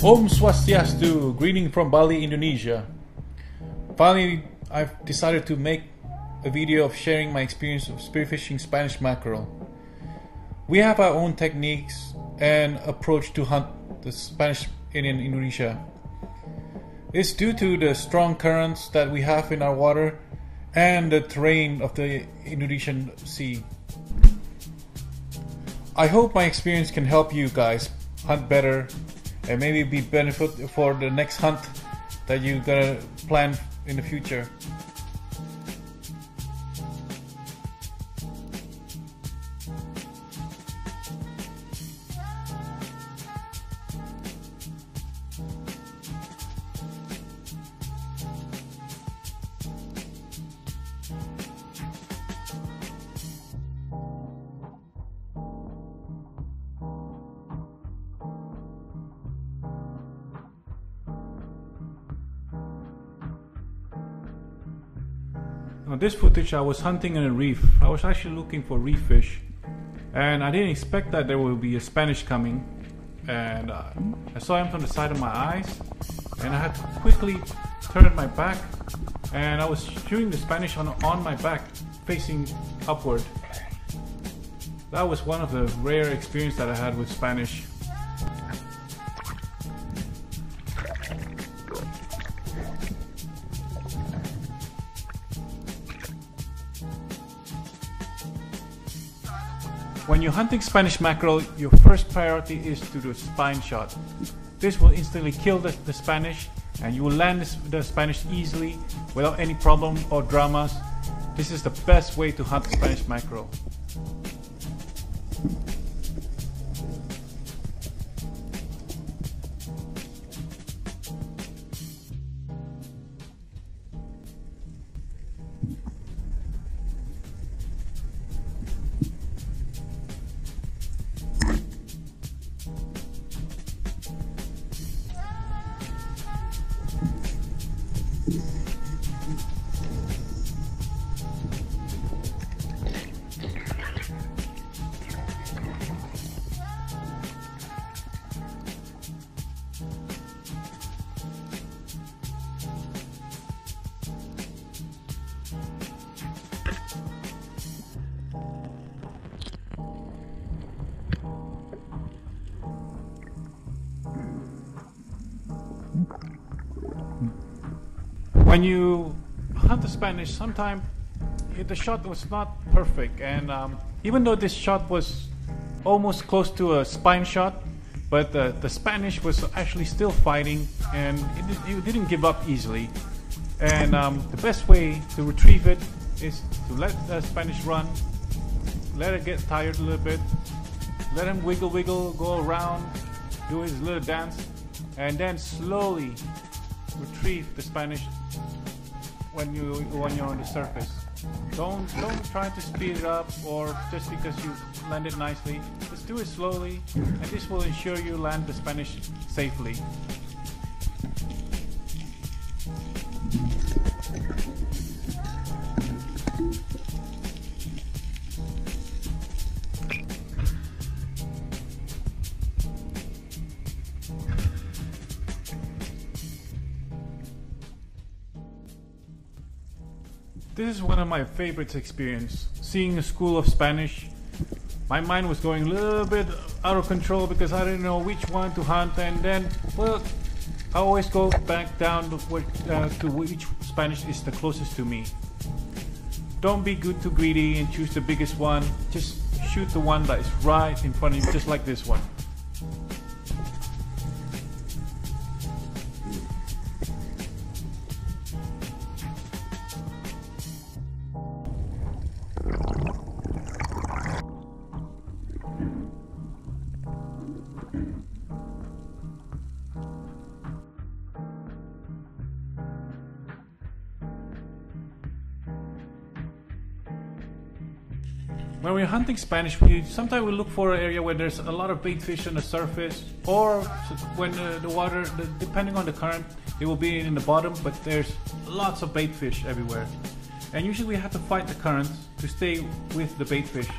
Om Swastiastu, greeting from Bali, Indonesia. Finally, I've decided to make a video of sharing my experience of spearfishing Spanish mackerel. We have our own techniques and approach to hunt the Spanish in Indonesia. It's due to the strong currents that we have in our water and the terrain of the Indonesian Sea. I hope my experience can help you guys hunt better and maybe be benefit for the next hunt that you're gonna plan in the future. On this footage I was hunting in a reef. I was actually looking for reef fish and I didn't expect that there would be a Spanish coming, and I saw him from the side of my eyes and I had to quickly turn my back and I was shooting the Spanish on my back facing upward. That was one of the rare experiences that I had with Spanish. When you're hunting Spanish mackerel, your first priority is to do a spine shot. This will instantly kill the Spanish and you will land the Spanish easily without any problem or dramas. This is the best way to hunt Spanish mackerel. When you hunt the Spanish, sometimes the shot was not perfect, and even though this shot was almost close to a spine shot, but the Spanish was actually still fighting and it didn't give up easily. And the best way to retrieve it is to let the Spanish run, let it get tired a little bit, let him wiggle, go around, do his little dance, and then slowly retrieve the Spanish when you're on the surface. Don't try to speed it up or just because you landed nicely. Just do it slowly, and this will ensure you land the Spanish safely. This is one of my favorite experiences, seeing a school of Spanish. My mind was going a little bit out of control because I didn't know which one to hunt, and then, well, I always go back down to which Spanish is the closest to me. Don't be too greedy and choose the biggest one. Just shoot the one that is right in front of you, just like this one. When we're hunting Spanish, sometimes we look for an area where there's a lot of bait fish on the surface, or when the water, depending on the current, it will be in the bottom, but there's lots of bait fish everywhere. And usually we have to fight the currents to stay with the bait fish.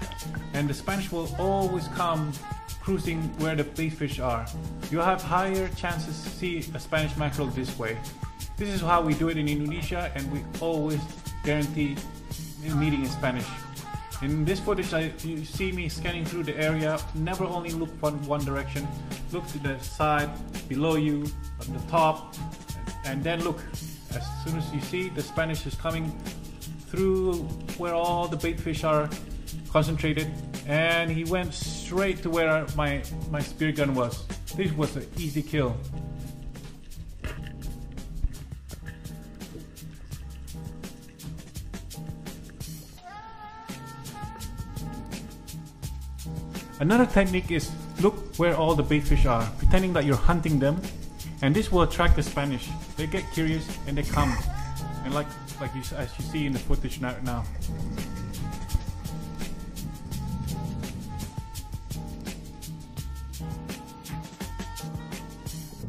And the Spanish will always come cruising where the bait fish are. You have higher chances to see a Spanish mackerel this way. This is how we do it in Indonesia, and we always guarantee meeting in Spanish. In this footage, you see me scanning through the area. Never only look one direction. Look to the side, below you, on the top, and then look. As soon as you see the Spanish is coming through where all the bait fish are concentrated, and he went straight to where my spear gun was. This was an easy kill. Another technique is look where all the bait fish are, pretending that you're hunting them, and this will attract the Spanish. They get curious and they come, and as you see in the footage now.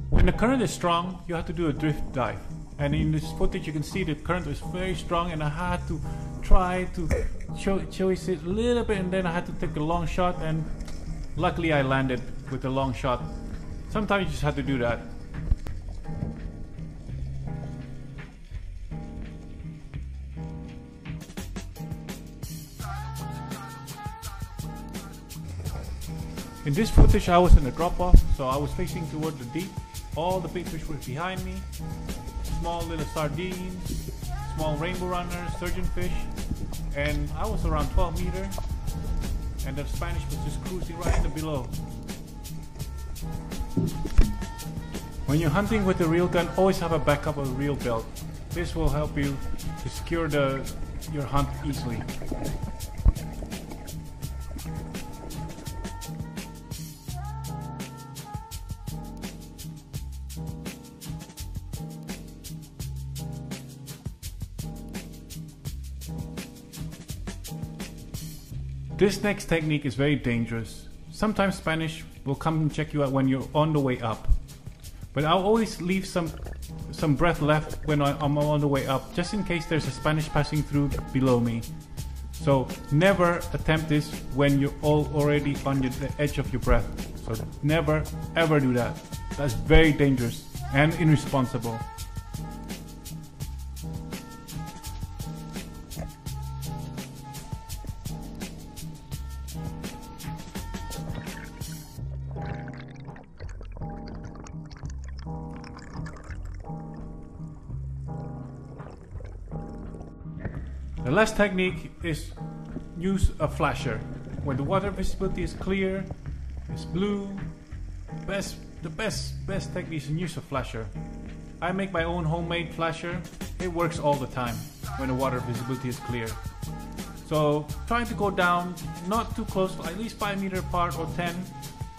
When the current is strong, you have to do a drift dive, and in this footage you can see the current was very strong, and I had to try to choice it a little bit, and then I had to take a long shot, and luckily I landed with a long shot. Sometimes you just have to do that. In this footage I was in a drop off, so I was facing toward the deep. All the big fish were behind me. Small little sardines, small rainbow runners, surgeonfish, and I was around 12 meters, and the Spanish was just cruising right in the below. When you're hunting with a reel gun, always have a backup of a reel belt. This will help you to secure your hunt easily. This next technique is very dangerous. Sometimes Spanish will come and check you out when you're on the way up. But I'll always leave some breath left when I'm on the way up, just in case there's a Spanish passing through below me. So never attempt this when you're already on the edge of your breath. So never ever do that. That's very dangerous and irresponsible. The last technique is use a flasher. When the water visibility is clear, it's blue, the best technique is use a flasher. I make my own homemade flasher. It works all the time when the water visibility is clear. So trying to go down, not too close, at least 5 meters apart or 10,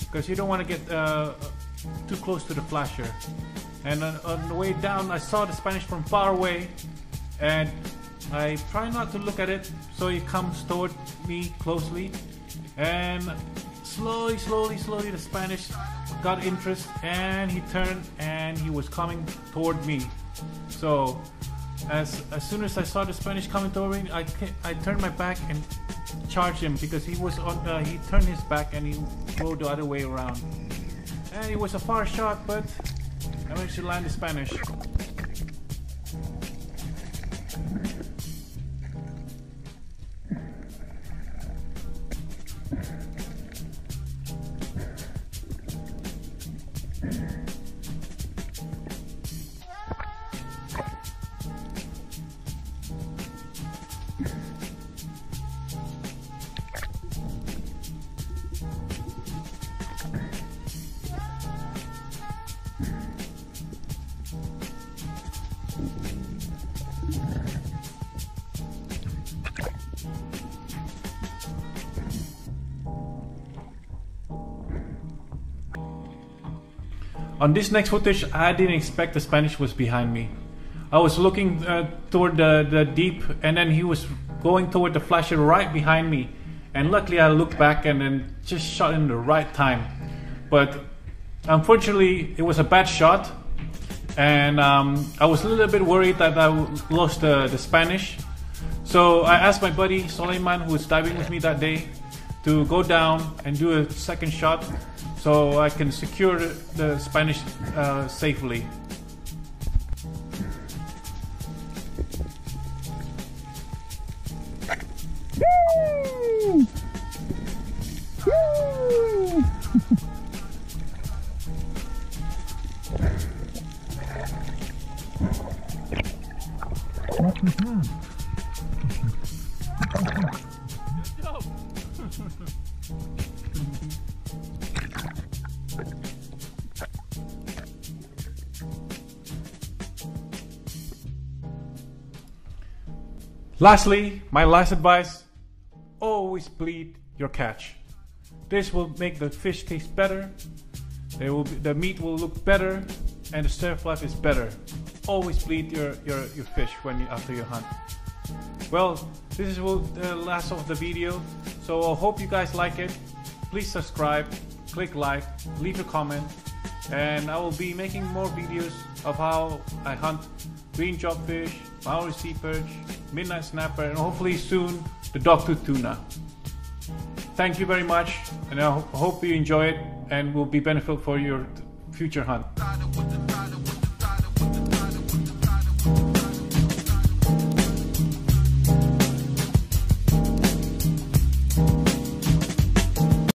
because you don't want to get too close to the flasher. And on the way down, I saw the Spanish from far away, and I try not to look at it, so it comes toward me closely, and slowly the Spanish got interest, and he turned and he was coming toward me. So as soon as I saw the Spanish coming toward me, I turned my back and charged him, because he was on he turned his back and he rode the other way around, and it was a far shot, but I managed to land the Spanish. On this next footage, I didn't expect the Spanish was behind me. I was looking toward the deep, and then he was going toward the flasher right behind me. And luckily I looked back and then just shot in the right time. But unfortunately it was a bad shot, and I was a little bit worried that I lost the Spanish. So I asked my buddy Suleiman, who was diving with me that day, to go down and do a second shot so I can secure the Spanish safely. Lastly, my last advice, always bleed your catch. This will make the fish taste better, the meat will look better, and the surf life is better. Always bleed your fish after you hunt. Well, this is the last of the video, so I hope you guys like it. Please subscribe, click like, leave a comment, and I will be making more videos of how I hunt green jobfish, Maori sea perch, midnight snapper, and hopefully soon the dogtooth tuna. Thank you very much, and I hope you enjoy it and will be beneficial for your future hunt.